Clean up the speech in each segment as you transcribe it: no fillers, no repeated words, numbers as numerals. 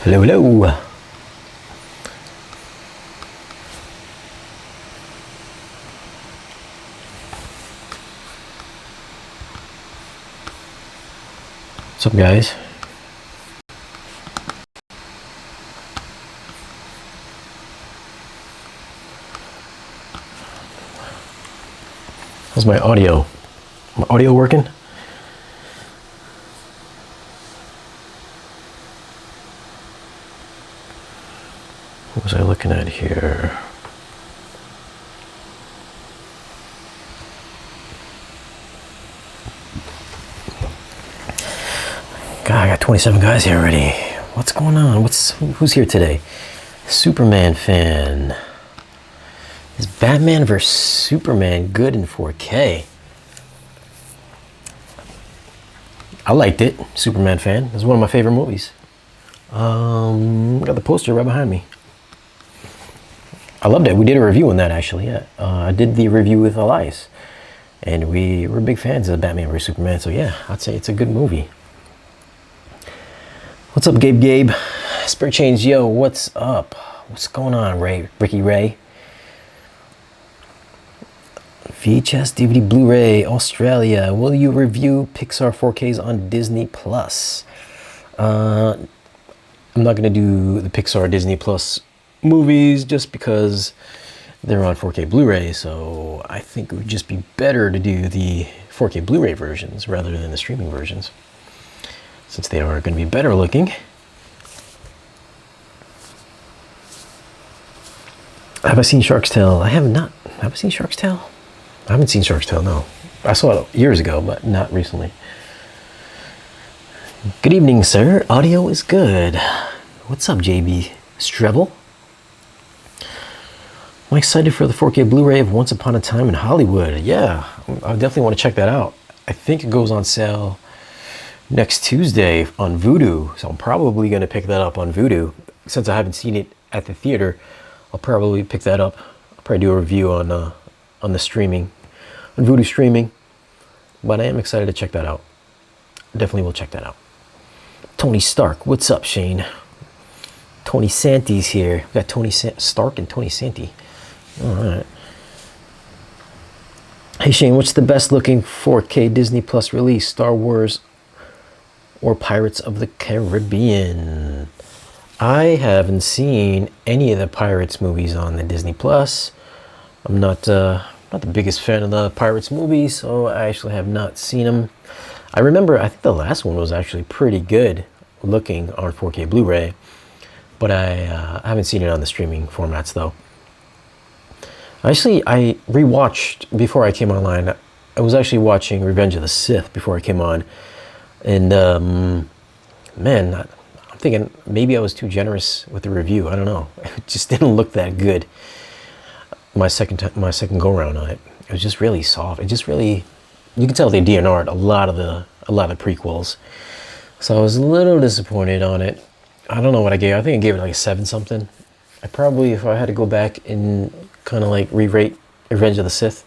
Hello, hello. What's up, guys? How's my audio? My audio working? What was I looking at here? God, I got 27 guys here already. What's going on? Who's here today? Superman fan. Is Batman vs Superman good in 4K? I liked it. Superman fan. It was one of my favorite movies. Got the poster right behind me. I loved it. We did a review on that, actually. Yeah, I did the review with Elias, and we were big fans of Batman vs Superman. So yeah, I'd say it's a good movie. What's up, Gabe? Spare Change, yo, what's up? What's going on, Ricky Ray? VHS, DVD, Blu-ray, Australia. Will you review Pixar 4Ks on Disney Plus? I'm not gonna do the Pixar Disney Plus movies just because they're on 4K Blu-ray, so I think it would just be better to do the 4K Blu-ray versions rather than the streaming versions, since they are going to be better looking. Have I seen Shark's Tale? I have not. Have I seen Shark's Tale? I haven't seen Shark's Tale, no. I saw it years ago, but not recently. Good evening, sir. Audio is good. What's up, JB Strevel? I'm excited for the 4K Blu-ray of Once Upon a Time in Hollywood. Yeah, I definitely want to check that out. I think it goes on sale next Tuesday on Vudu, so I'm probably going to pick that up on Vudu. Since I haven't seen it at the theater, I'll probably pick that up. I'll probably do a review on the streaming, on Vudu streaming. But I am excited to check that out. Definitely will check that out. Tony Stark, what's up, Shane? Tony Santi's here. We got Tony Stark and Tony Santi. All right. Hey Shane, what's the best looking 4K Disney Plus release? Star Wars or Pirates of the Caribbean? I haven't seen any of the Pirates movies on the Disney Plus. I'm not the biggest fan of the Pirates movies, so I actually have not seen them. I remember, I think the last one was actually pretty good looking on 4K Blu-ray, but I haven't seen it on the streaming formats though. Actually, I rewatched before I came online. I was actually watching Revenge of the Sith before I came on, and man, I'm thinking maybe I was too generous with the review. I don't know. It just didn't look that good. My second go around on it, it was just really soft. It just really, you can tell they DNR'd a lot of the prequels. So I was a little disappointed on it. I don't know what I gave. I think I gave it like a 7 something. I probably, if I had to go back and kind of like re-rate Revenge of the Sith,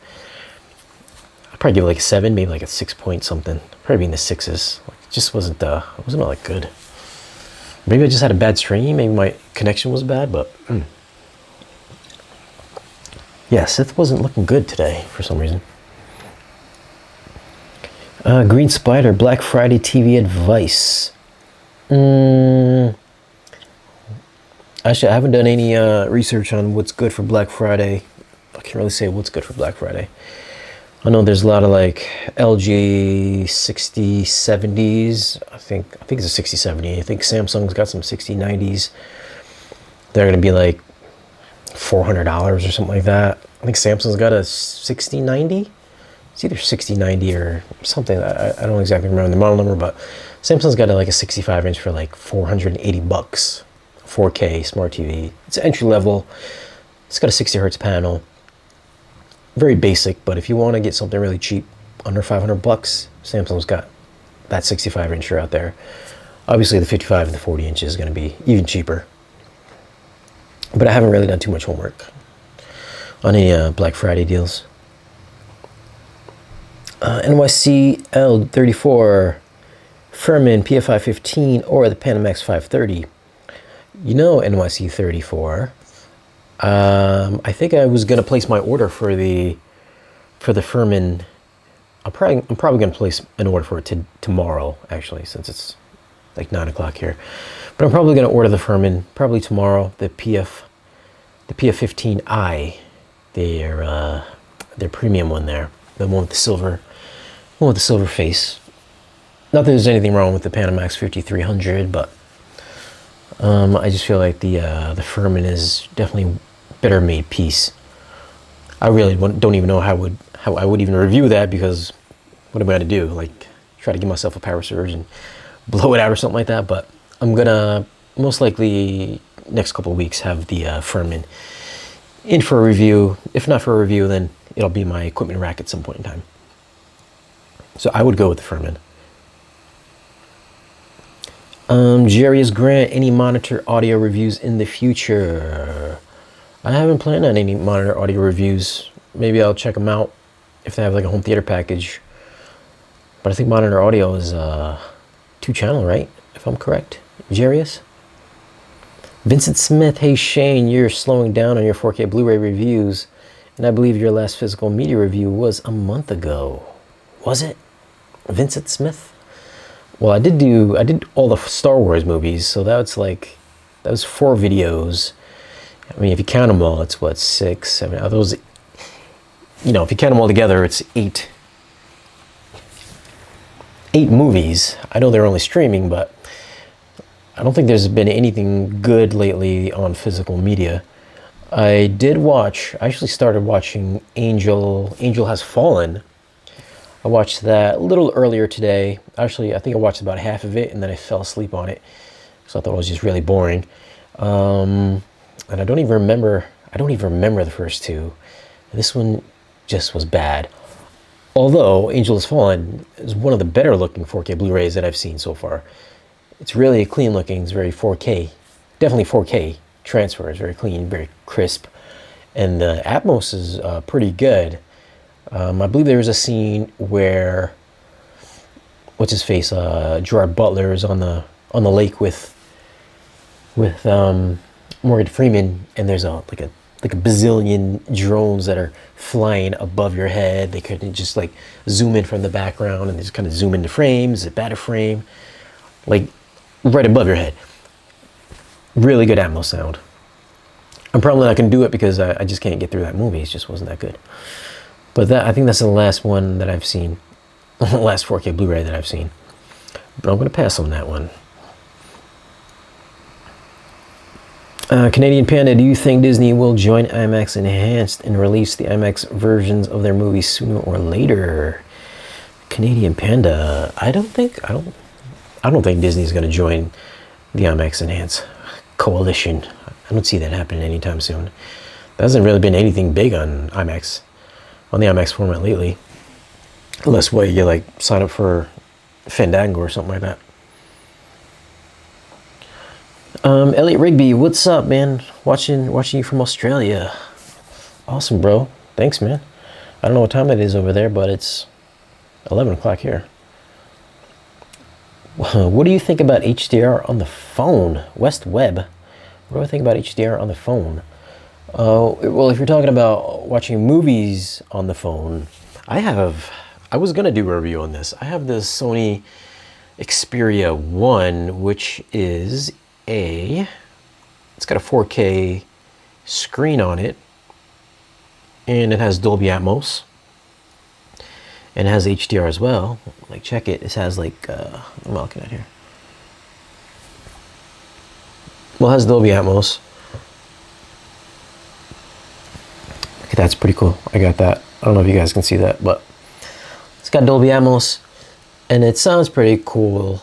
I'd probably give it like a 7, maybe like a 6 point something. Probably in the 6s. It just wasn't all that good. Maybe I just had a bad stream. Maybe my connection was bad, but yeah, Sith wasn't looking good today for some reason. Green Spider, Black Friday TV advice. Actually, I haven't done any research on what's good for Black Friday. I can't really say what's good for Black Friday. I know there's a lot of like LG 6070s. I think it's a 6070. I think Samsung's got some 6090s. They're gonna be like $400 or something like that. I think Samsung's got a 6090. It's either 6090 or something. I don't exactly remember the model number, but Samsung's got like a 65-inch for like $480. 4K smart TV. It's entry level. It's got a 60 hertz panel. Very basic, but if you want to get something really cheap, under $500, Samsung's got that 65-incher out there. Obviously, the 55 and the 40 inches is going to be even cheaper. But I haven't really done too much homework on any Black Friday deals. NYCL34, Furman PF515, or the Panamax 530. You know, NYC34. I think I was gonna place my order for the Furman. I'm probably gonna place an order for it tomorrow, actually, since it's like 9 o'clock here. But I'm probably gonna order the Furman probably tomorrow. The PF15i, their premium one there, the one with the silver face. Not that there's anything wrong with the Panamax 5300, but I just feel like the Furman is definitely better made piece. I really don't even know how I would even review that, because what am I gonna do? Like, try to give myself a power surge and blow it out or something like that? But I'm gonna most likely next couple of weeks have the Furman in for a review. If not for a review, then it'll be my equipment rack at some point in time. So I would go with the Furman. Jarius Grant, any monitor audio reviews in the future? I haven't planned on any monitor audio reviews. Maybe I'll check them out if they have like a home theater package. But I think monitor audio is 2-channel, right? If I'm correct. Jarius? Vincent Smith, hey Shane, you're slowing down on your 4K Blu-ray reviews, and I believe your last physical media review was a month ago. Was it? Vincent Smith? Well, I did all the Star Wars movies, so that was 4 videos. I mean, if you count them all, it's what, 6, 7, are those, you know, if you count them all together, it's 8 movies. I know they're only streaming, but I don't think there's been anything good lately on physical media. I actually started watching Angel Has Fallen. I watched that a little earlier today. Actually, I think I watched about half of it, and then I fell asleep on it, so I thought it was just really boring. And I don't even remember the first 2. This one just was bad. Although Angel Has Fallen is one of the better looking 4K Blu-rays that I've seen so far. It's really clean looking. It's very 4K, definitely 4K transfer. It's very clean, very crisp, and the Atmos is pretty good. I believe there was a scene where what's his face, Gerard Butler is on the lake with Morgan Freeman, and there's like a bazillion drones that are flying above your head. They could just like zoom in from the background, and they just kind of zoom into frames, zip out of frame, like right above your head. Really good Atmos sound. I'm probably not going to do it because I just can't get through that movie. It just wasn't that good. But I think that's the last one that I've seen, the last 4K Blu-ray that I've seen. But I'm going to pass on that one. Canadian Panda, do you think Disney will join IMAX Enhanced and release the IMAX versions of their movies sooner or later? Canadian Panda, I don't think Disney's going to join the IMAX Enhanced coalition. I don't see that happening anytime soon. There hasn't really been anything big on IMAX, on the IMAX format lately. Unless you like sign up for Fandango or something like that. Elliot Rigby, what's up, man? Watching you from Australia. Awesome, bro. Thanks, man. I don't know what time it is over there, but it's 11 o'clock here. What do you think about HDR on the phone? West Webb. What do I think about HDR on the phone? Well, if you're talking about watching movies on the phone, I was gonna do a review on this. I have the Sony Xperia 1, which is it's got a 4K screen on it, and it has Dolby Atmos, and it has HDR as well. Like, check it. It has like, what am I looking at here? Well, it has Dolby Atmos. Okay, that's pretty cool. I got that. I don't know if you guys can see that, but it's got Dolby Atmos, and it sounds pretty cool,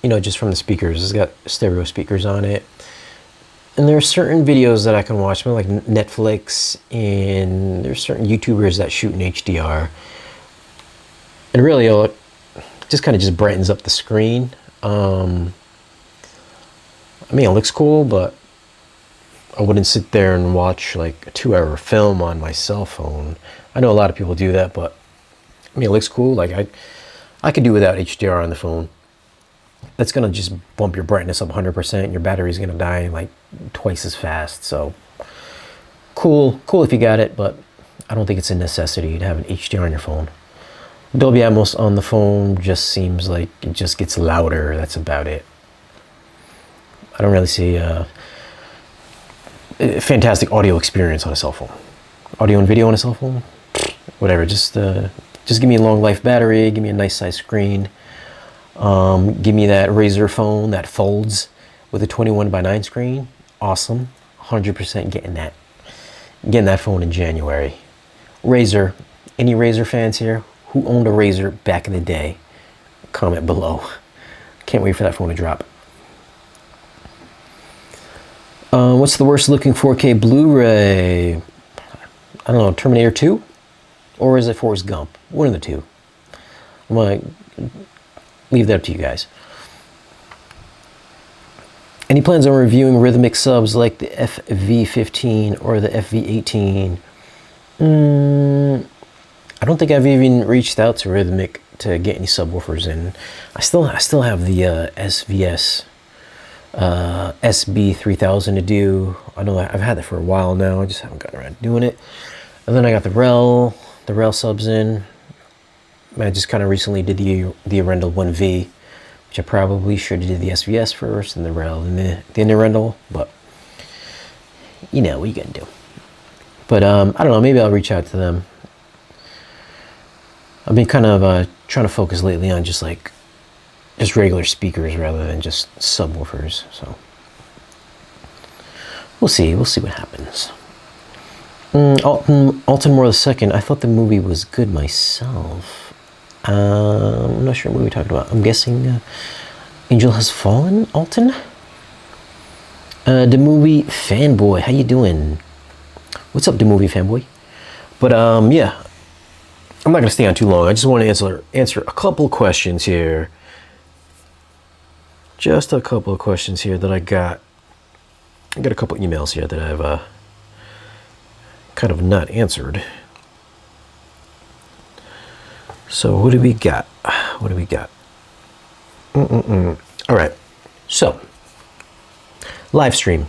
you know, just from the speakers. It's got stereo speakers on it. And there are certain videos that I can watch, like Netflix, and there's certain YouTubers that shoot in HDR. And really, it just kind of just brightens up the screen. I mean, it looks cool, but I wouldn't sit there and watch like a 2-hour film on my cell phone. I know a lot of people do that, but I mean, it looks cool. Like, I could do without HDR on the phone. that's gonna just bump your brightness up 100%, and your battery's gonna die like twice as fast. So cool if you got it, but I don't think it's a necessity to have an HDR on your phone. Dolby Atmos on the phone just seems like it just gets louder. That's about it. I don't really see a fantastic audio experience on a cell phone. Audio and video on a cell phone, whatever. Just give me a long life battery. Give me a nice size screen. Give me that Razer phone that folds with a 21:9 screen. Awesome. 100% getting that. Getting that phone in January. Razer. Any Razer fans here? Who owned a Razer back in the day? Comment below. Can't wait for that phone to drop. What's the worst looking 4K Blu-ray? I don't know, Terminator 2? Or is it Forrest Gump? One of the two. I'm gonna leave that up to you guys. Any plans on reviewing rhythmic subs like the FV15 or the FV18? I don't think I've even reached out to Rhythmic to get any subwoofers in. I still have the SVS SB3000 to do. I know I've had that for a while now. I just haven't gotten around to doing it. And then I got the REL subs in. I just kind of recently did the Arendal 1V, which I probably should have did the SVS first and the REL and the Arendal, but you know what you gonna do. But I don't know, maybe I'll reach out to them. I've been kind of trying to focus lately on just regular speakers rather than just subwoofers. So we'll see what happens. Alton Moore II. I thought the movie was good myself. I'm not sure what we talked about. I'm guessing Angel Has Fallen. Alton. The movie fanboy. How you doing? What's up, the movie fanboy? But yeah. I'm not going to stay on too long. I just want to answer a couple of questions here. Just a couple of questions here that I got. I got a couple of emails here that I've kind of not answered. So what do we got? What do we got? All right. So, live stream.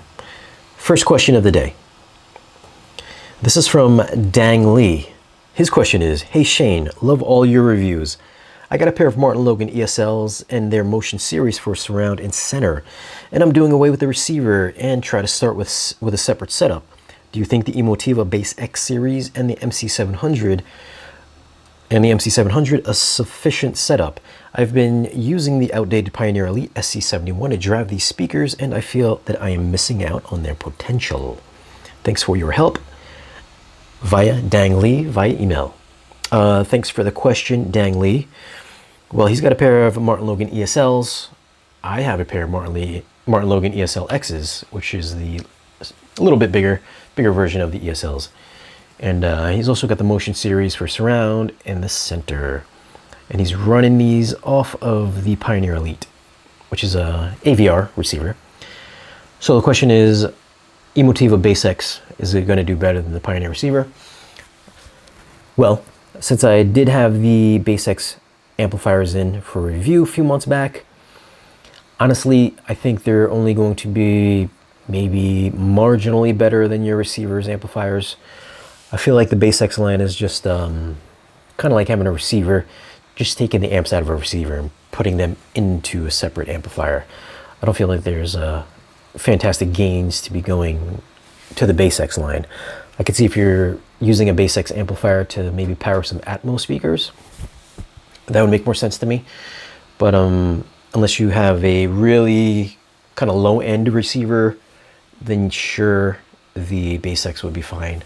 First question of the day. This is from Dang Lee. His question is, hey Shane, love all your reviews. I got a pair of MartinLogan ESLs and their motion series for surround and center, and I'm doing away with the receiver and try to start with a separate setup. Do you think the Emotiva Base X series and the MC700 a sufficient setup? I've been using the outdated Pioneer Elite SC71 to drive these speakers, and I feel that I am missing out on their potential. Thanks for your help. Via Dang Lee, via email. Thanks for the question, Dang Lee. Well, he's got a pair of MartinLogan ESLs. I have a pair of MartinLogan ESL X's, which is a little bit bigger version of the ESLs. And he's also got the motion series for surround and the center. And he's running these off of the Pioneer Elite, which is a AVR receiver. So the question is, Emotiva Base X, is it going to do better than the Pioneer receiver? Well, since I did have the Base X amplifiers in for review a few months back, honestly, I think they're only going to be maybe marginally better than your receiver's amplifiers. I feel like the Base X line is just kind of like having a receiver, just taking the amps out of a receiver and putting them into a separate amplifier. I don't feel like there's fantastic gains to be going to the Base X line. I could see if you're using a Base X amplifier to maybe power some Atmos speakers, that would make more sense to me. But unless you have a really kind of low-end receiver, then sure, the Base X would be fine.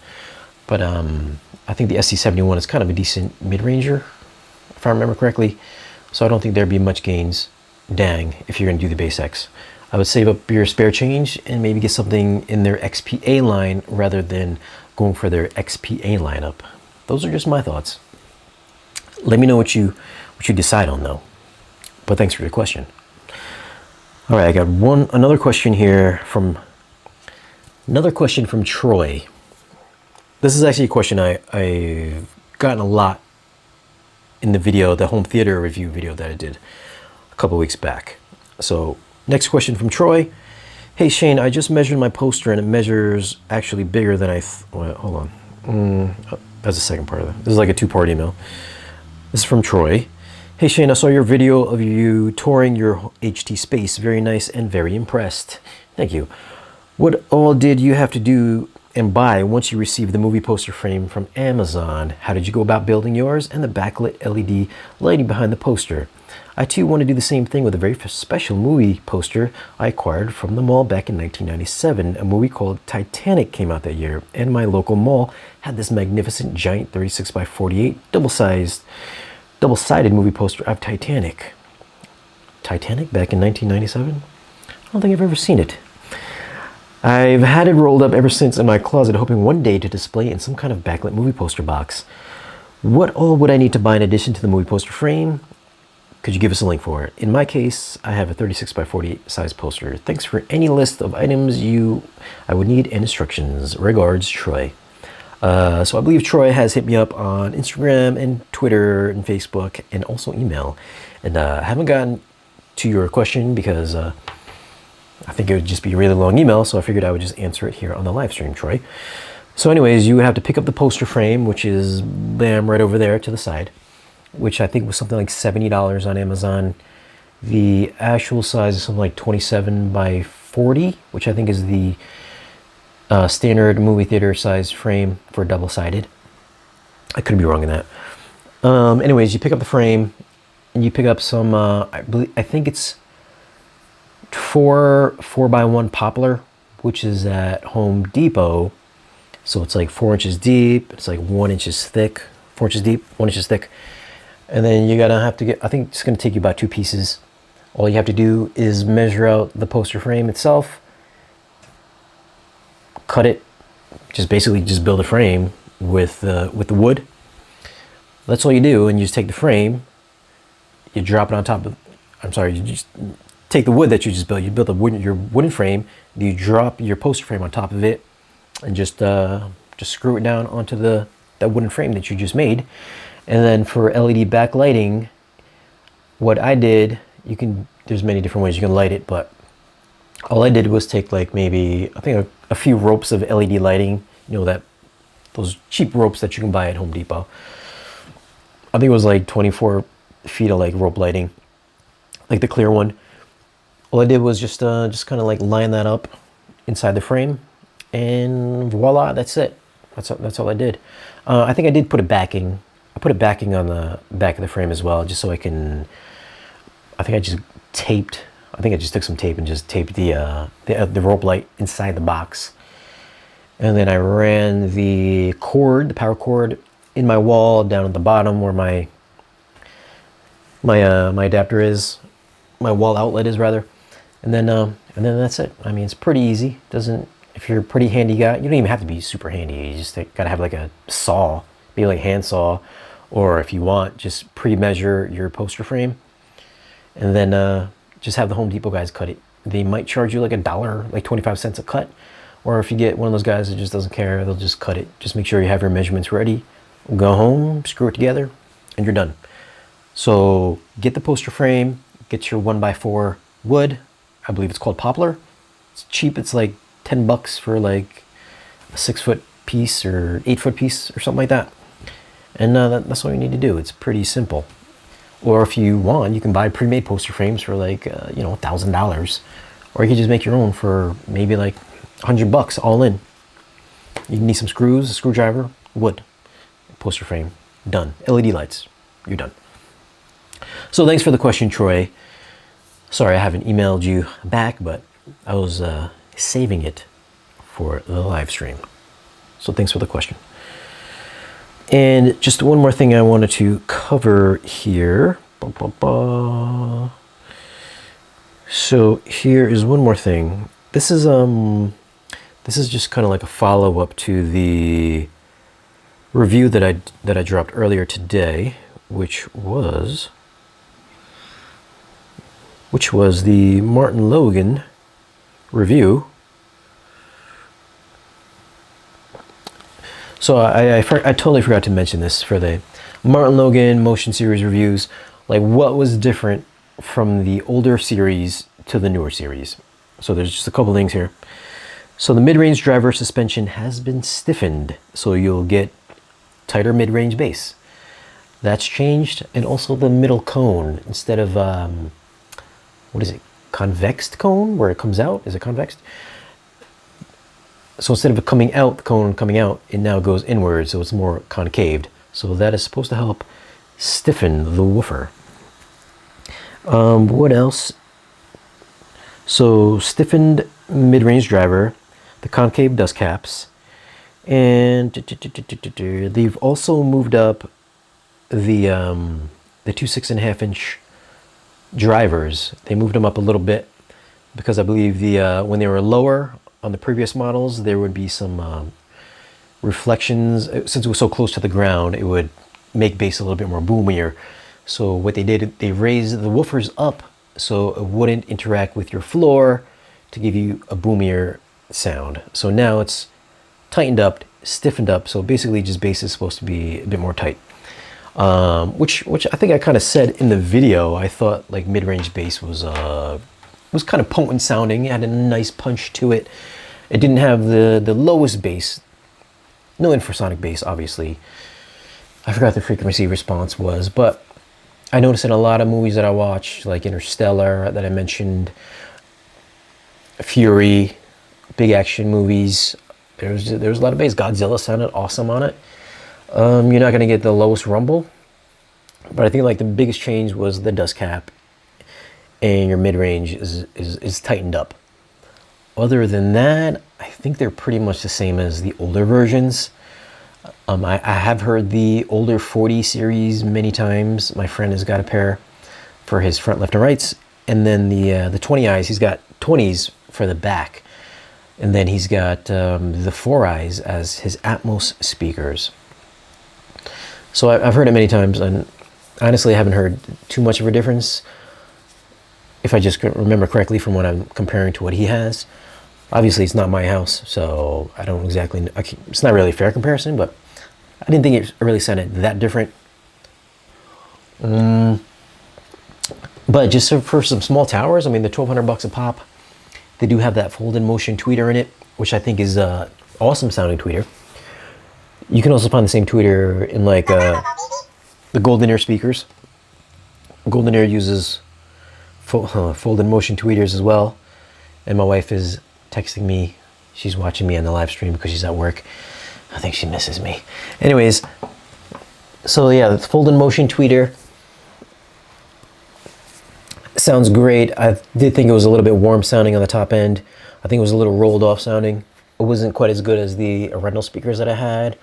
But I think the SC71 is kind of a decent mid-ranger, if I remember correctly. So I don't think there'd be much gains, if you're going to do the Base X. I would save up your spare change and maybe get something in their XPA line rather than going for their XPA lineup. Those are just my thoughts. Let me know what you decide on though. But thanks for your question. All right, I got another question here from Troy. This is actually a question I've gotten a lot in the home theater review video that I did a couple weeks back. So next question from Troy. Hey Shane, I just measured my poster and it measures actually bigger than well, hold on. That's the second part of it. This is like a two-part email. This is from Troy. Hey Shane, I saw your video of you touring your HT space. Very nice and very impressed. Thank you. What all did you have to do and buy once you received the movie poster frame from Amazon? How did you go about building yours and the backlit LED lighting behind the poster? I too want to do the same thing with a very special movie poster I acquired from the mall back in 1997. A movie called Titanic came out that year, and my local mall had this magnificent giant 36 by 48 double-sided movie poster of Titanic. Titanic back in 1997? I don't think I've ever seen it. I've had it rolled up ever since in my closet, hoping one day to display in some kind of backlit movie poster box. What all would I need to buy in addition to the movie poster frame? Could you give us a link for it? In my case, I have a 36 by 48 size poster. Thanks for any list of items I would need and instructions. Regards, Troy. So I believe Troy has hit me up on Instagram and Twitter and Facebook and also email. And I haven't gotten to your question because I think it would just be a really long email, so I figured I would just answer it here on the live stream, Troy. So anyways, you would have to pick up the poster frame, which is bam, right over there to the side, which I think was something like $70 on Amazon. The actual size is something like 27 by 40, which I think is the standard movie theater size frame for double-sided. I could be wrong in that. Anyways, you pick up the frame and you pick up some, I think it's 4x1 poplar, which is at Home Depot. So it's like 4 inches deep. It's like 1 inch thick, 4 inches deep, 1 inch thick. And then you're gonna have to get, I think it's gonna take you about 2 pieces. All you have to do is measure out the poster frame itself, cut it, basically build a frame with the wood. That's all you do, and you just take the frame, you drop it on top of, you just take the wood that you just built. You built your wooden frame, you drop your poster frame on top of it, and just screw it down onto that wooden frame that you just made. And then for LED backlighting, what I did, there's many different ways you can light it, but all I did was take like maybe, I think a few ropes of LED lighting, those cheap ropes that you can buy at Home Depot. I think it was like 24 feet of like rope lighting, like the clear one. All I did was just kind of like line that up inside the frame, and voila, that's it. That's all I did. I think I did put a backing. I put a backing on the back of the frame as well, just so I think I just took some tape and just taped the rope light inside the box. And then I ran the power cord in my wall down at the bottom where my adapter is, my wall outlet is rather. And then that's it. I mean, it's pretty easy. If you're a pretty handy guy, you don't even have to be super handy. You just gotta have like a saw, maybe like a hand saw, or if you want, just pre-measure your poster frame, and then just have the Home Depot guys cut it. They might charge you like $1, like 25 cents a cut, or if you get one of those guys that just doesn't care, they'll just cut it. Just make sure you have your measurements ready. Go home, screw it together, and you're done. So get the poster frame, get your 1x4 wood. I believe it's called poplar. It's cheap. It's like $10 for like a 6-foot piece or 8-foot piece or something like that. And that's all you need to do. It's pretty simple. Or if you want, you can buy pre-made poster frames for like $1,000, or you can just make your own for maybe like $100 all in. You need some screws, a screwdriver, wood, poster frame, done. LED lights, you're done. So thanks for the question, Troy. Sorry I haven't emailed you back, but I was saving it for the live stream. So thanks for the question. And just one more thing I wanted to cover here. So here is one more thing. This is just kind of like a follow-up to the review that I dropped earlier today, which was the MartinLogan review. So I totally forgot to mention this for the MartinLogan Motion Series reviews. Like, what was different from the older series to the newer series. So there's just a couple things here. So the mid-range driver suspension has been stiffened, so you'll get tighter mid-range bass. That's changed, and also the middle cone, instead of what is it, convexed cone, where it comes out, is it convexed? So instead of it coming out, the cone coming out, it now goes inward, so it's more concaved. So that is supposed to help stiffen the woofer. What else? So stiffened mid-range driver, the concave dust caps, and they've also moved up the 2 6.5-inch drivers. They moved them up a little bit because I believe when they were lower on the previous models, there would be some reflections. Since it was so close to the ground, it would make bass a little bit more boomier. So what they did, they raised the woofers up so it wouldn't interact with your floor to give you a boomier sound. So now it's tightened up, stiffened up. So basically just bass is supposed to be a bit more tight. Which I think I kind of said in the video. I thought like mid-range bass was kind of potent sounding. It had a nice punch to it. It didn't have the lowest bass. No infrasonic bass, obviously. I forgot the frequency response was, but I noticed in a lot of movies that I watch, like Interstellar that I mentioned, Fury, big action movies, there's a lot of bass. Godzilla sounded awesome on it. You're not going to get the lowest rumble, but I think like the biggest change was the dust cap, and your mid-range is tightened up. Other than that, I think they're pretty much the same as the older versions. I have heard the older 40 series many times. My friend has got a pair for his front left and rights, and then the 20i, he's got 20s for the back, and then he's got the 4i's as his Atmos speakers. So I've heard it many times, and honestly I haven't heard too much of a difference, if I just remember correctly from what I'm comparing to what he has. Obviously it's not my house, so I don't exactly know. It's not really a fair comparison, but I didn't think it really sounded that different. But just for some small towers, I mean, the $1,200 a pop, they do have that fold-in motion tweeter in it, which I think is an awesome sounding tweeter. You can also find the same tweeter in like the Golden Ear speakers. Golden Ear uses fold-in motion tweeters as well. And my wife is texting me. She's watching me on the live stream because she's at work. I think she misses me. Anyways, so yeah, the fold-in motion tweeter sounds great. I did think it was a little bit warm sounding on the top end. I think it was a little rolled off sounding. It wasn't quite as good as the rental speakers that I had.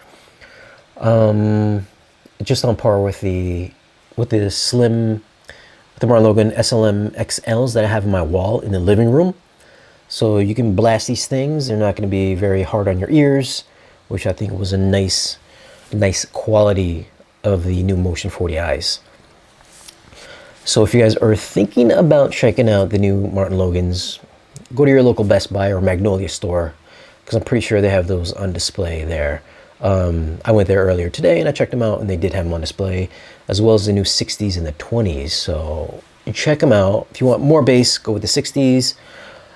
Just on par with the MartinLogan SLM XLs that I have in my wall in the living room. So you can blast these things. They're not going to be very hard on your ears, which I think was a nice quality of the new Motion 40i's. So if you guys are thinking about checking out the new MartinLogans, go to your local Best Buy or Magnolia store, because I'm pretty sure they have those on display there. I went there earlier today and I checked them out, and they did have them on display, as well as the new 60s and the 20s. So you check them out. If you want more bass, go with the 60s.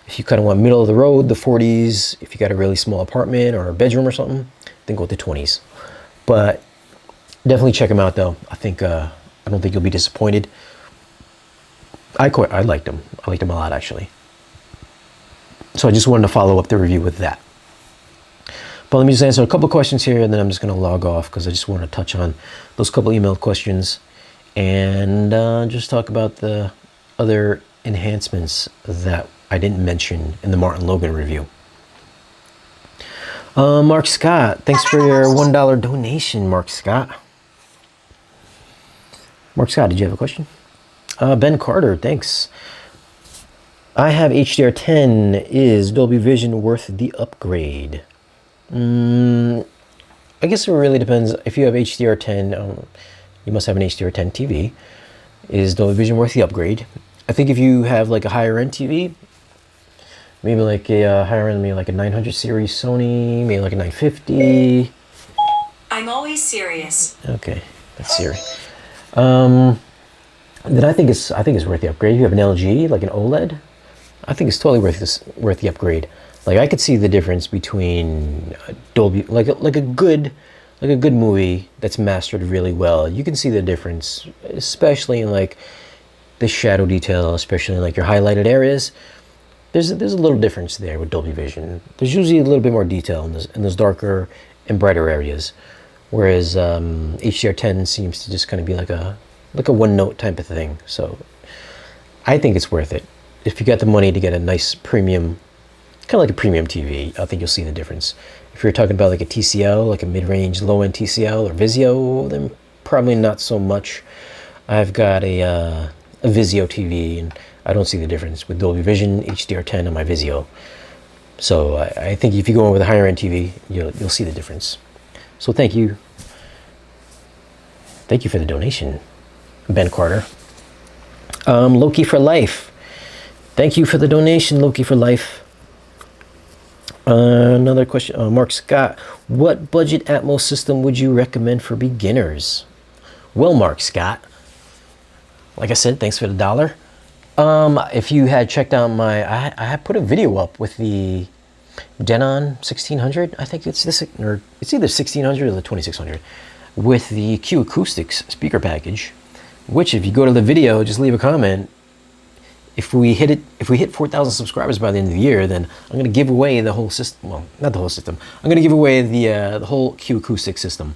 If you kind of want middle of the road, the 40s. If you got a really small apartment or a bedroom or something, then go with the 20s. But definitely check them out though. I don't think you'll be disappointed. I liked them. I liked them a lot actually. So I just wanted to follow up the review with that. But let me just answer a couple of questions here, and then I'm just going to log off because I just want to touch on those couple emailed questions and just talk about the other enhancements that I didn't mention in the MartinLogan review. Mark Scott, thanks for your $1 donation, Mark Scott. Mark Scott, did you have a question? Ben Carter, thanks. I have HDR10. Is Dolby Vision worth the upgrade? I guess it really depends. If you have HDR10, you must have an HDR10 TV. Is Dolby Vision worth the upgrade? I think if you have like a higher end TV, maybe like a higher end, maybe like a 900 series Sony, maybe like a 950. I'm always serious. Okay, that's Siri. Then I think it's worth the upgrade. If you have an LG, like an OLED, I think it's totally worth the upgrade. Like I could see the difference between Dolby, like a good movie that's mastered really well. You can see the difference, especially in like the shadow detail, especially in like your highlighted areas. There's a little difference there with Dolby Vision. There's usually a little bit more detail in those darker and brighter areas, whereas HDR10 seems to just kind of be like a one note type of thing. So I think it's worth it. If you got the money to get a nice premium, kind of like a premium TV, I think you'll see the difference. If you're talking about like a TCL, like a mid-range, low-end TCL or Vizio, then probably not so much. I've got a Vizio TV, and I don't see the difference with Dolby Vision, HDR10 on my Vizio. So I think if you go in with a higher-end TV, you'll see the difference. So thank you for the donation, Ben Carter. Loki for Life. Thank you for the donation, Loki for Life. Another question, Mark Scott. What budget Atmos system would you recommend for beginners? Well, Mark Scott, like I said, thanks for the $1. If you had checked out I had put a video up with the Denon 1600. I think it's this, or it's either 1600 or the 2600, with the Q Acoustics speaker package. Which, if you go to the video, just leave a comment. If we hit 4,000 subscribers by the end of the year, then I'm going to give away the whole system. Well, not the whole system. I'm going to give away the whole Q Acoustic system.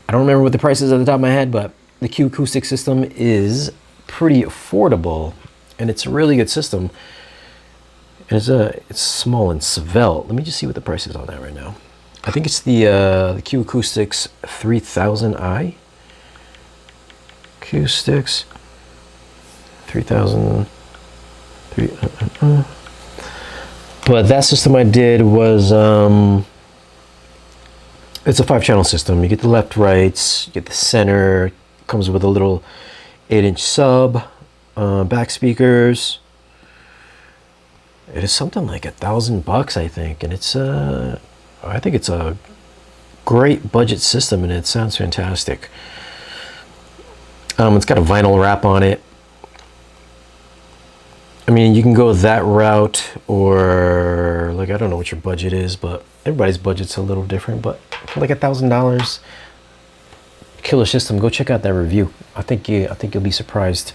I don't remember what the price is at the top of my head, but the Q Acoustic system is pretty affordable, and it's a really good system. And it's small and svelte. Let me just see what the price is on that right now. I think it's the Q Acoustics 3000i. Acoustics 3000. But that system I did was it's a 5-channel system. You get the left, rights, you get the center. Comes with a little 8-inch sub, back speakers. It is something like $1,000, I think, and I think it's a great budget system, and it sounds fantastic. It's got a vinyl wrap on it. I mean, you can go that route, or like, I don't know what your budget is, but everybody's budget's a little different. But for like $1,000, killer system. Go check out that review. I think you'll be surprised.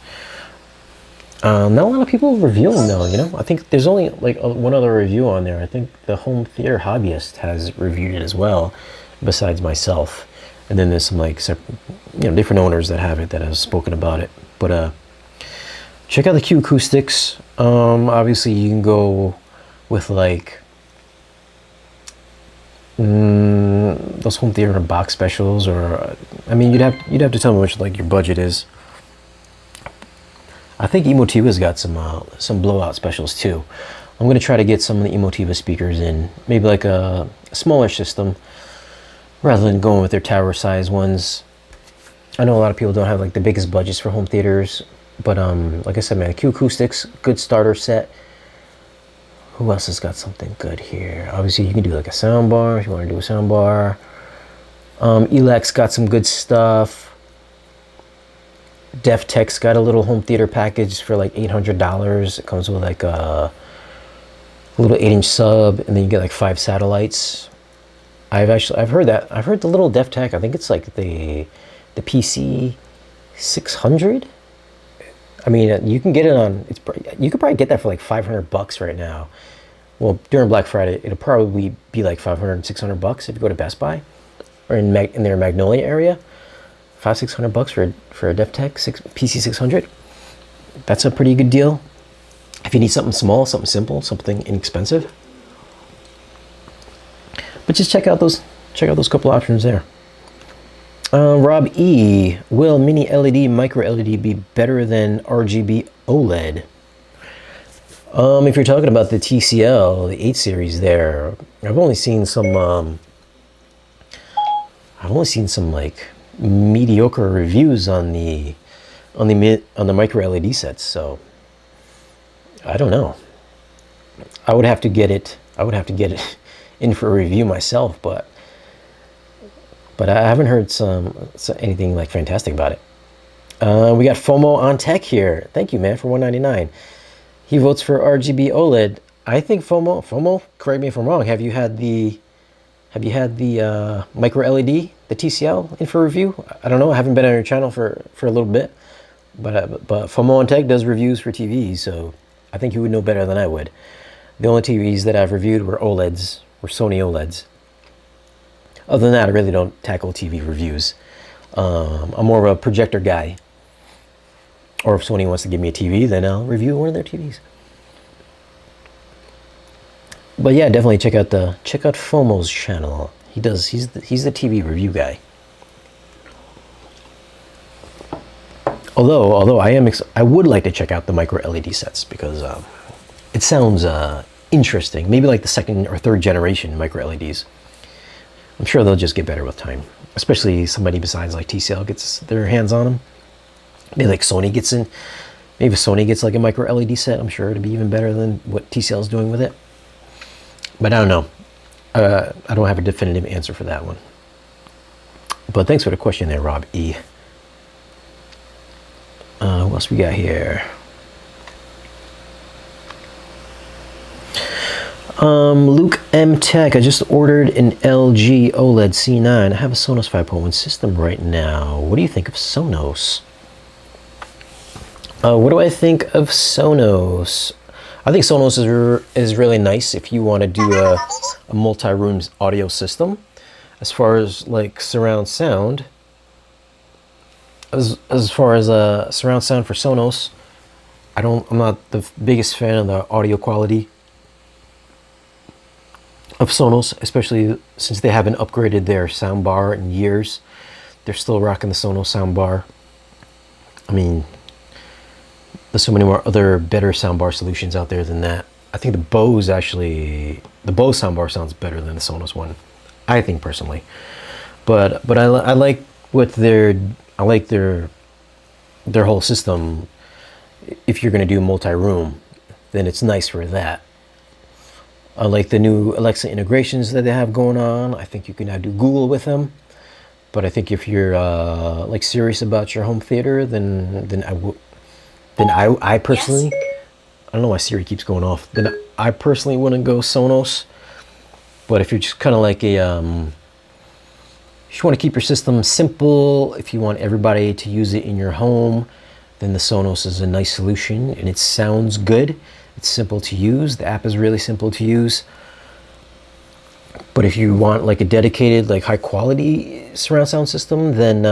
Not a lot of people review them though. I think there's only like one other review on there. I think the Home Theater Hobbyist has reviewed it as well, besides myself. And then there's some like separate, different owners that have it that have spoken about it. But check out the Q Acoustics. Obviously, you can go with like those home theater box specials, or I mean, you'd have to tell me which like your budget is. I think Emotiva's got some blowout specials too. I'm gonna try to get some of the Emotiva speakers in, maybe like a smaller system, rather than going with their tower size ones. I know a lot of people don't have like the biggest budgets for home theaters, but like I said, man, Q Acoustics, good starter set. Who else has got something good here? Obviously, you can do like a sound bar if you want to do a sound bar. Elex got some good stuff. DefTech's got a little home theater package for like $800. It comes with like a little 8-inch sub, and then you get like 5 satellites. I've heard the little DefTech. I think it's like the PC 600. I mean, you can get it on. You could probably get that for like $500 right now. Well, during Black Friday, it'll probably be like $500, $600 if you go to Best Buy or in their Magnolia area. $500-$600 for a DefTech PC 600. That's a pretty good deal. If you need something small, something simple, something inexpensive. But just check out those couple options there. Rob E. Will mini LED, micro LED be better than RGB OLED? If you're talking about the TCL, the 8 series there, I've only seen some like mediocre reviews on the micro LED sets, so I don't know. I would have to get it in for a review myself, but I haven't heard anything like fantastic about it. We got FOMO on Tech here. Thank you, man, for $1.99. He votes for RGB OLED. I think FOMO, correct me if I'm wrong. Have you had the micro LED, the TCL in for review? I don't know. I haven't been on your channel for a little bit, but FOMO on Tech does reviews for TVs, so I think you would know better than I would. The only TVs that I've reviewed were OLEDs, were Sony OLEDs. Other than that, I really don't tackle TV reviews. I'm more of a projector guy. Or if Sony wants to give me a TV, then I'll review one of their TVs. But yeah, definitely check out FOMO's channel. He's the TV review guy. Although I would like to check out the micro LED sets because it sounds interesting. Maybe like the second or third generation micro LEDs. I'm sure they'll just get better with time, especially somebody besides like TCL gets their hands on them. Maybe like Sony gets in. Maybe Sony gets like a micro LED set. I'm sure it'd be even better than what TCL is doing with it. But I don't know. I don't have a definitive answer for that one. But thanks for the question there, Rob E. What else we got here? Luke M Tech. I just ordered an LG OLED C9. I have a Sonos 5.1 system right now. What do you think of Sonos? What do I think of Sonos? I think Sonos is really nice if you want to do a multi-room audio system. As far as like surround sound, as far as surround sound for Sonos, I'm not the biggest fan of the audio quality of Sonos, especially since they haven't upgraded their soundbar in years. They're still rocking the Sonos soundbar. I mean, there's so many more other better soundbar solutions out there than that. I think the Bose soundbar sounds better than the Sonos one, I think personally. But I like their whole system. If you're going to do multi-room, then it's nice for that. I like the new Alexa integrations that they have going on. I think you can now do Google with them. But I think if you're like serious about your home theater, then I personally, Yes? I don't know why Siri keeps going off. Then I personally wouldn't go Sonos. But if you're just kind of like if you want to keep your system simple, if you want everybody to use it in your home, then the Sonos is a nice solution, and it sounds good. It's simple to use. The app is really simple to use. But if you want like a dedicated, like high quality surround sound system, then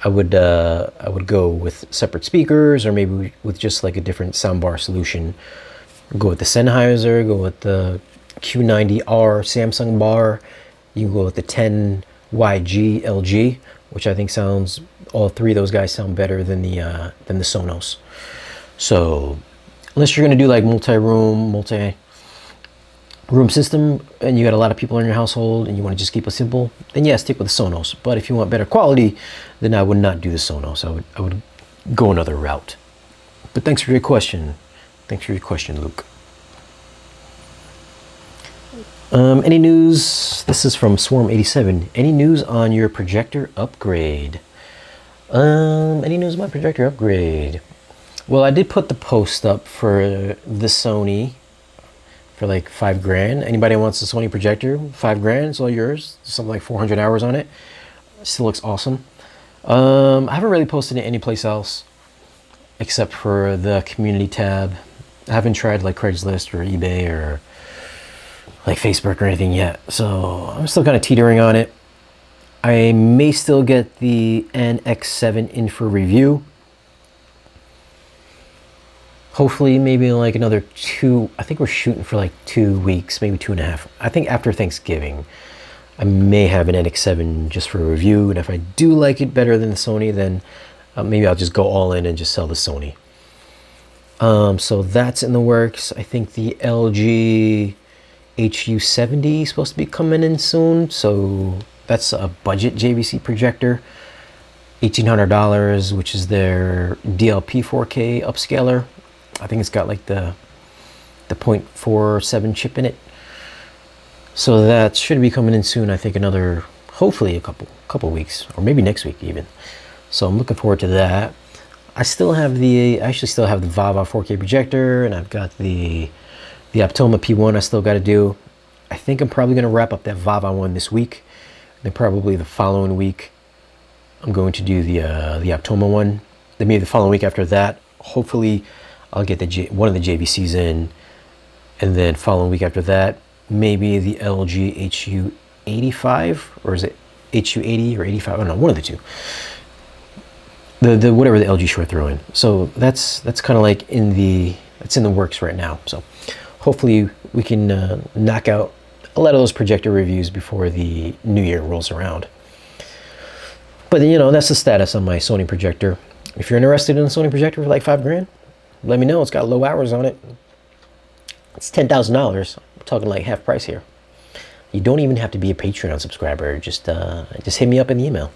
I would go with separate speakers, or maybe with just like a different soundbar solution. Go with the Sennheiser, go with the Q90R Samsung bar. You can go with the 10YG LG, which I think all three of those guys sound better than the Sonos. So unless you're gonna do like multi-room system and you got a lot of people in your household and you want to just keep it simple, then yeah, stick with the Sonos. But if you want better quality, then I would not do the Sonos. I would go another route. But thanks for your question. Thanks for your question, Luke. Any news? This is from Swarm87. Any news on your projector upgrade? Any news on my projector upgrade? Well, I did put the post up for the Sony for like $5,000. Anybody wants a Sony projector? $5,000, it's all yours. Something like 400 hours on it. Still looks awesome. I haven't really posted it anyplace else except for the community tab. I haven't tried like Craigslist or eBay or like Facebook or anything yet. So I'm still kind of teetering on it. I may still get the NX7 in for review. Hopefully maybe like another 2, I think we're shooting for like 2 weeks, maybe 2.5. I think after Thanksgiving, I may have an NX7 just for a review. And if I do like it better than the Sony, then maybe I'll just go all in and just sell the Sony. So that's in the works. I think the LG HU70 is supposed to be coming in soon. So that's a budget JVC projector. $1,800, which is their DLP 4K upscaler. I think it's got like the 0.47 chip in it. So that should be coming in soon. I think hopefully a couple weeks, or maybe next week even. So I'm looking forward to that. I actually still have the VAVA 4K projector, and I've got the Optoma P1 I still got to do. I think I'm probably going to wrap up that VAVA one this week. Then probably the following week, I'm going to do the Optoma one. Then maybe the following week after that, hopefully I'll get one of the JVCs in. And then following week after that, maybe the LG HU85, or is it HU80 or 85? I don't know, one of the two. The whatever the LG short throw in. So that's kind of like in the works right now. So hopefully we can knock out a lot of those projector reviews before the new year rolls around. But you know, that's the status on my Sony projector. If you're interested in a Sony projector for like $5 grand, let me know. It's got low hours on it. It's $10,000. I'm talking like half price here. You don't even have to be a Patreon subscriber. Just hit me up in the email.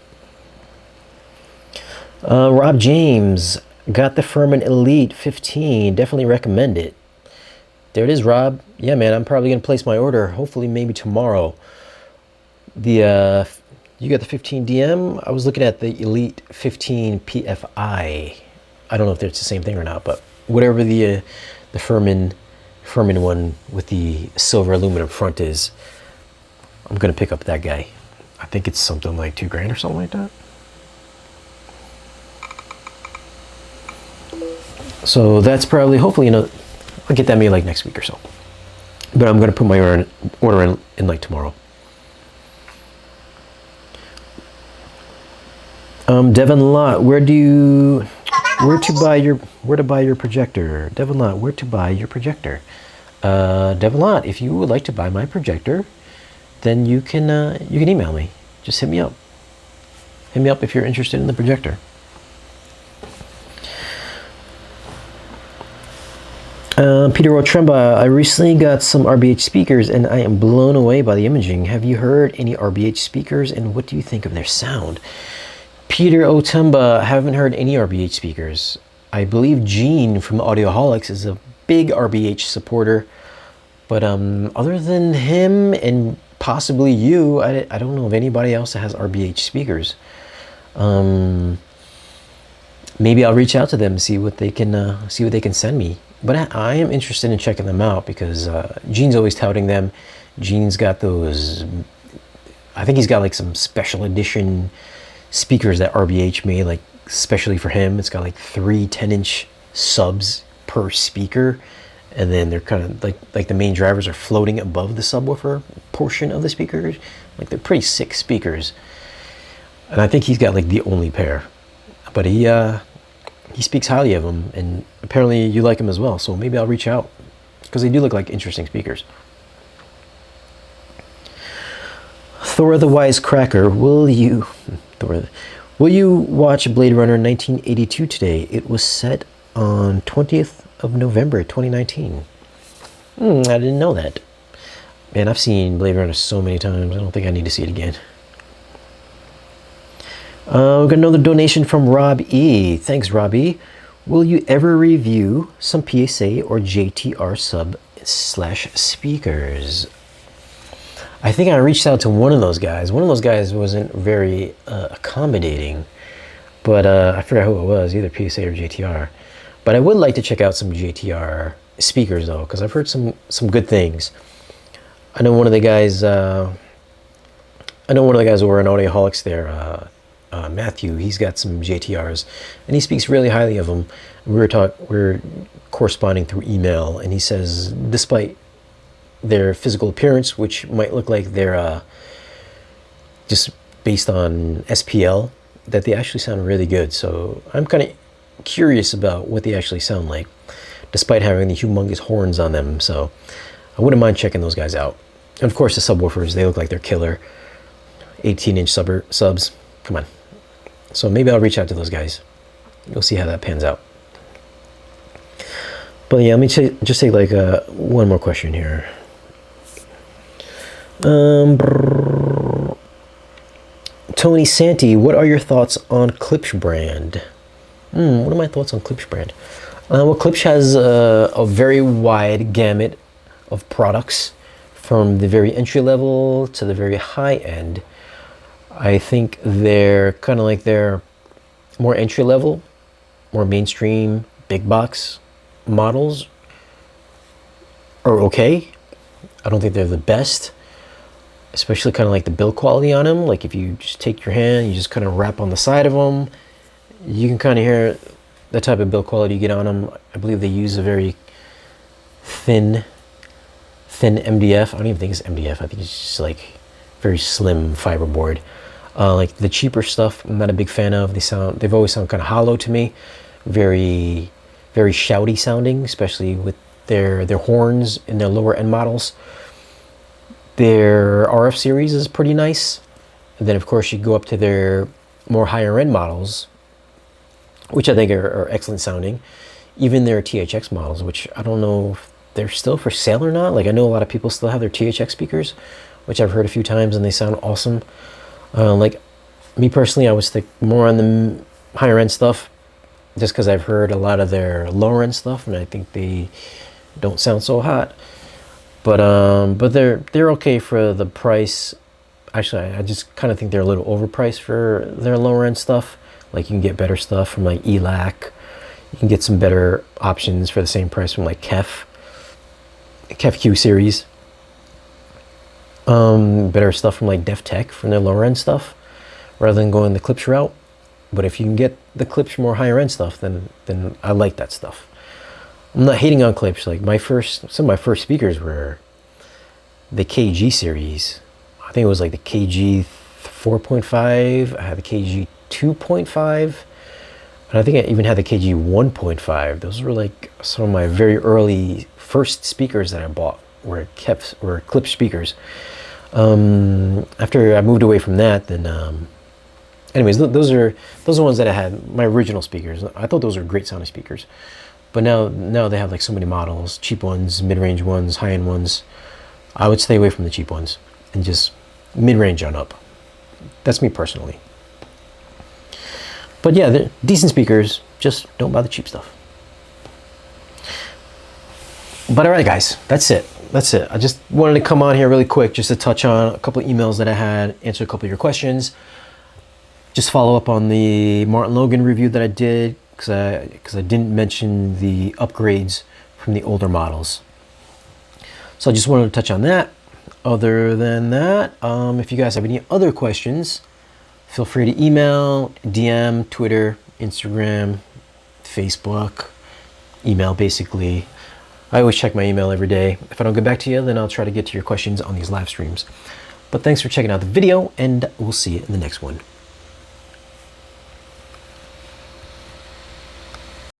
Rob James got the Furman Elite 15. Definitely recommend it. There it is, Rob. Yeah, man, I'm probably gonna place my order. Hopefully, maybe tomorrow. You got the 15 DM. I was looking at the Elite 15 PFI. I don't know if it's the same thing or not, but whatever the Furman one with the silver aluminum front is, I'm gonna pick up that guy. I think it's something like $2 grand or something like that. So that's probably, hopefully, I'll get that maybe like next week or so. But I'm gonna put my order in like tomorrow. Devin Lott, where to buy your projector? Devin Lott, where to buy your projector? Devin Lott, if you would like to buy my projector, then you can email me. Just hit me up. Hit me up if you're interested in the projector. Peter Otremba, I recently got some RBH speakers and I am blown away by the imaging. Have you heard any RBH speakers and what do you think of their sound? Peter Otremba, haven't heard any RBH speakers. I believe Gene from Audioholics is a big RBH supporter, but other than him and possibly you, I don't know of anybody else that has RBH speakers. Maybe I'll reach out to them and see what they can send me. But I am interested in checking them out because Gene's always touting them. Gene's got those, I think he's got like some special edition speakers that RBH made, like especially for him. It's got like 3 10-inch subs per speaker, and then they're kind of like the main drivers are floating above the subwoofer portion of the speakers. Like they're pretty sick speakers, and I think he's got like the only pair. But he speaks highly of them, and apparently you like him as well. So maybe I'll reach out because they do look like interesting speakers. Thor the Wisecracker, will you watch Blade Runner 1982 today? It was set on 20th of November 2019. I didn't know that. Man, I've seen Blade Runner so many times. I don't think I need to see it again. We got another donation from Rob E. Thanks, Rob E. Will you ever review some PSA or JTR sub/speakers? I think I reached out to one of those guys. One of those guys wasn't very accommodating, but I forgot who it was, either PSA or JTR. But I would like to check out some JTR speakers though, because I've heard some good things. I know one of the guys. over in Audioholics there. Matthew, he's got some JTRs, and he speaks really highly of them. We're corresponding through email, and he says, despite their physical appearance, which might look like they're just based on SPL, that they actually sound really good. So I'm kind of curious about what they actually sound like, despite having the humongous horns on them. So I wouldn't mind checking those guys out. And of course, the subwoofers, they look like they're killer. 18-inch subs. Come on. So maybe I'll reach out to those guys. We'll see how that pans out. But yeah, let me just take like one more question here. Tony Santi, what are your thoughts on Klipsch brand? What are my thoughts on Klipsch brand? Well, Klipsch has a very wide gamut of products, from the very entry level to the very high end. I think they're kind of like they're more entry level more mainstream big box models are okay. I don't think they're the best, especially kind of like the build quality on them. Like if you just take your hand, you just kind of wrap on the side of them, you can kind of hear the type of build quality you get on them. I believe they use a very thin MDF. I don't even think it's MDF. I think it's just like very slim fiberboard. Like the cheaper stuff, I'm not a big fan of. They've always sounded kind of hollow to me, very shouty sounding, especially with their horns in their lower end models. Their RF series is pretty nice, and then of course you go up to their more higher end models, which I think are excellent sounding. Even their THX models, which I don't know if they're still for sale or not. Like I know a lot of people still have their THX speakers, which I've heard a few times, and they sound awesome. Like me personally, I was more on the higher end stuff, just because I've heard a lot of their lower end stuff, and I think they don't sound so hot. But they're okay for the price. Actually, I just kind of think they're a little overpriced for their lower end stuff. Like you can get better stuff from like ELAC. You can get some better options for the same price from like KEF Q series. Better stuff from like DefTech from their lower end stuff, rather than going the Klipsch route. But if you can get the Klipsch more higher end stuff, then I like that stuff. I'm not hating on Klipsch. Like some of my first speakers were the KG series. I think it was like the KG 4.5. I had the KG 2.5, and I think I even had the KG 1.5. Those were like some of my very early first speakers that I bought were Klipsch speakers. After I moved away from that, then anyways, those are ones that I had, my original speakers. I thought those were great sounding speakers, but now they have like so many models, cheap ones, mid-range ones, high-end ones. I would stay away from the cheap ones and just mid-range on up. That's me personally. But yeah, they're decent speakers, just don't buy the cheap stuff. But all right, guys, that's it. I just wanted to come on here really quick just to touch on a couple of emails that I had, answer a couple of your questions. Just follow up on the MartinLogan review that I did, because I didn't mention the upgrades from the older models. So I just wanted to touch on that. Other than that, if you guys have any other questions, feel free to email, DM, Twitter, Instagram, Facebook, email basically. I always check my email every day. If I don't get back to you, then I'll try to get to your questions on these live streams. But thanks for checking out the video, and we'll see you in the next one.